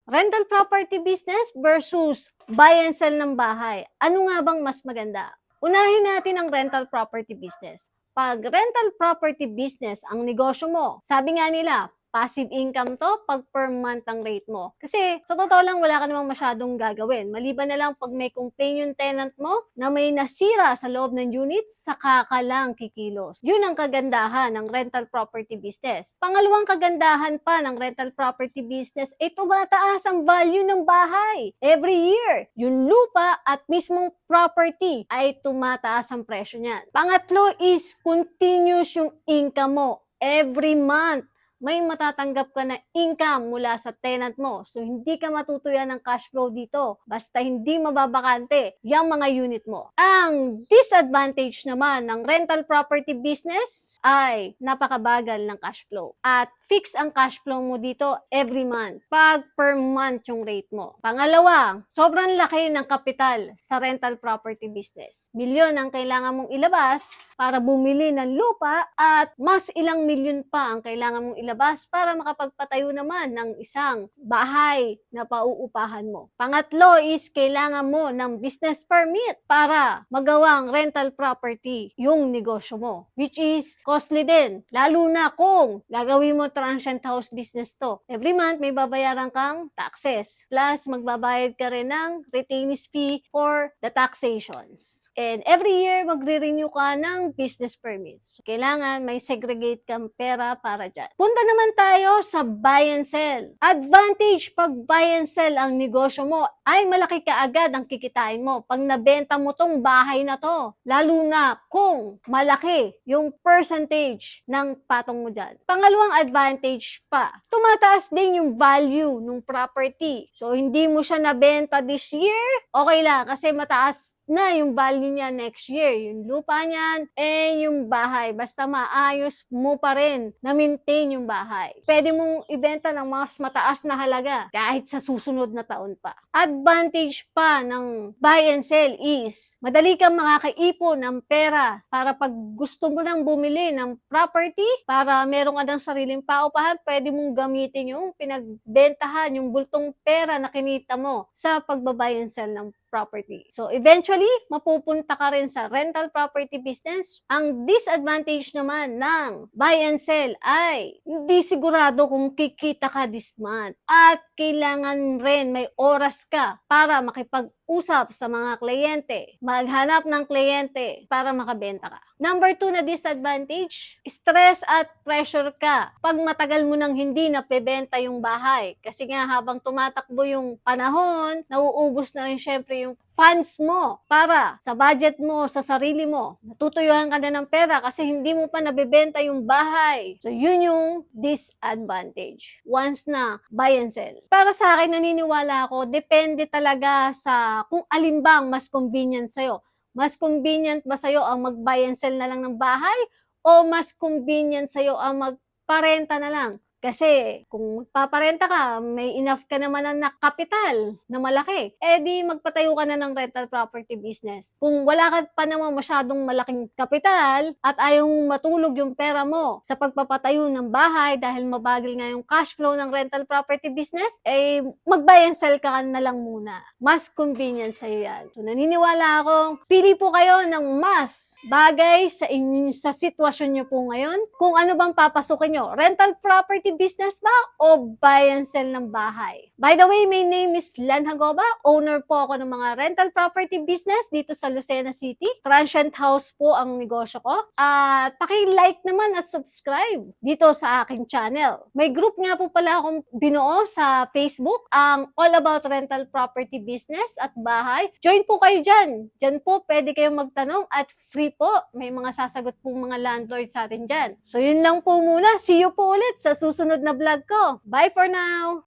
Rental property business versus buy and sell ng bahay. Ano nga bang mas maganda? Unahin natin ang rental property business. Pag rental property business ang negosyo mo, sabi nga nila, passive income to pag per month ang rate mo. Kasi sa totoo lang, wala ka namang masyadong gagawin. Maliban na lang pag may complain yung tenant mo na may nasira sa loob ng unit, saka ka lang kikilos. Yun ang kagandahan ng rental property business. Pangalawang kagandahan pa ng rental property business ay tumataas ang value ng bahay. Every year, yung lupa at mismong property ay tumataas ang presyo niyan. Pangatlo is continuous yung income mo. Every month, may matatanggap ka na income mula sa tenant mo. So, hindi ka matutuyan ng cash flow dito. Basta hindi mababakante yung mga unit mo. Ang disadvantage naman ng rental property business ay napakabagal ng cash flow. At fix ang cash flow mo dito every month. Pag per month yung rate mo. Pangalawa, sobrang laki ng kapital sa rental property business. Milyon ang kailangan mong ilabas para bumili ng lupa at mas ilang milyon pa ang kailangan mong ilabas para makapagpatayo naman ng isang bahay na pauupahan mo. Pangatlo is kailangan mo ng business permit para magawang rental property yung negosyo mo, which is costly din. Lalo na kung gagawin mo transient house business to. Every month may babayaran kang taxes. Plus magbabayad ka rin ng retainage fee for the taxations. And every year, magre-renew ka ng business permits. So, kailangan may segregate kang pera para dyan. Punta naman tayo sa buy and sell. Advantage pag buy and sell ang negosyo mo ay malaki ka agad ang kikitain mo pag nabenta mo tong bahay na to. Lalo na kung malaki yung percentage ng patong mo dyan. Pangalawang advantage pa, tumataas din yung value ng property. So, hindi mo siya nabenta this year, okay lang kasi mataas na yung value niya next year, yung lupa niyan, and yung bahay. Basta maayos mo pa rin na maintain yung bahay. Pwede mong ibenta ng mas mataas na halaga kahit sa susunod na taon pa. Advantage pa ng buy and sell is madali kang makakaipon ng pera para pag gusto mo nang bumili ng property, para meron ka ng sariling paupahan, pwede mong gamitin yung pinagbentahan, yung bultong pera na kinita mo sa pagbabuy and sell ng property. So, eventually, mapupunta ka rin sa rental property business. Ang disadvantage naman ng buy and sell ay hindi sigurado kung kikita ka this month. At kailangan rin may oras ka para makipag-usap sa mga kliyente, maghanap ng kliyente para makabenta ka. Number 2 na disadvantage, stress at pressure ka pag matagal mo nang hindi napebenta yung bahay. Kasi nga habang tumatakbo yung panahon, nauubos na rin syempre yung funds mo para sa budget mo, sa sarili mo. Natutuyuhan ka na ng pera kasi hindi mo pa nabebenta yung bahay. So, yun yung disadvantage once na buy and sell. Para sa akin, naniniwala ako, depende talaga sa kung alin bang mas convenient sa'yo. Mas convenient ba sa'yo ang mag-buy and sell na lang ng bahay o mas convenient sa'yo ang magparenta na lang? Kasi kung magpaparenta ka, may enough ka naman na kapital na malaki, di magpatayo ka na ng rental property business. Kung wala ka pa naman masyadong malaking kapital at ayaw matulog yung pera mo sa pagpapatayo ng bahay dahil mabagal nga yung cash flow ng rental property business, mag-buy and sell ka na lang muna. Mas convenient sa'yo yan. So naniniwala ako, pili po kayo ng mas bagay sa sitwasyon nyo po ngayon. Kung ano bang papasukin nyo, rental property business ba o buy and sell ng bahay? By the way, my name is Len Hagoba. Owner po ako ng mga rental property business dito sa Lucena City. Transient house po ang negosyo ko. At paki-like naman at subscribe dito sa aking channel. May group nga po pala akong binuo sa Facebook, ang All About Rental Property Business at Bahay. Join po kayo dyan. Dyan po pwede kayong magtanong at free po. May mga sasagot pong mga landlord sa atin dyan. So yun lang po muna. See you po ulit sa susunod na vlog ko. Bye for now!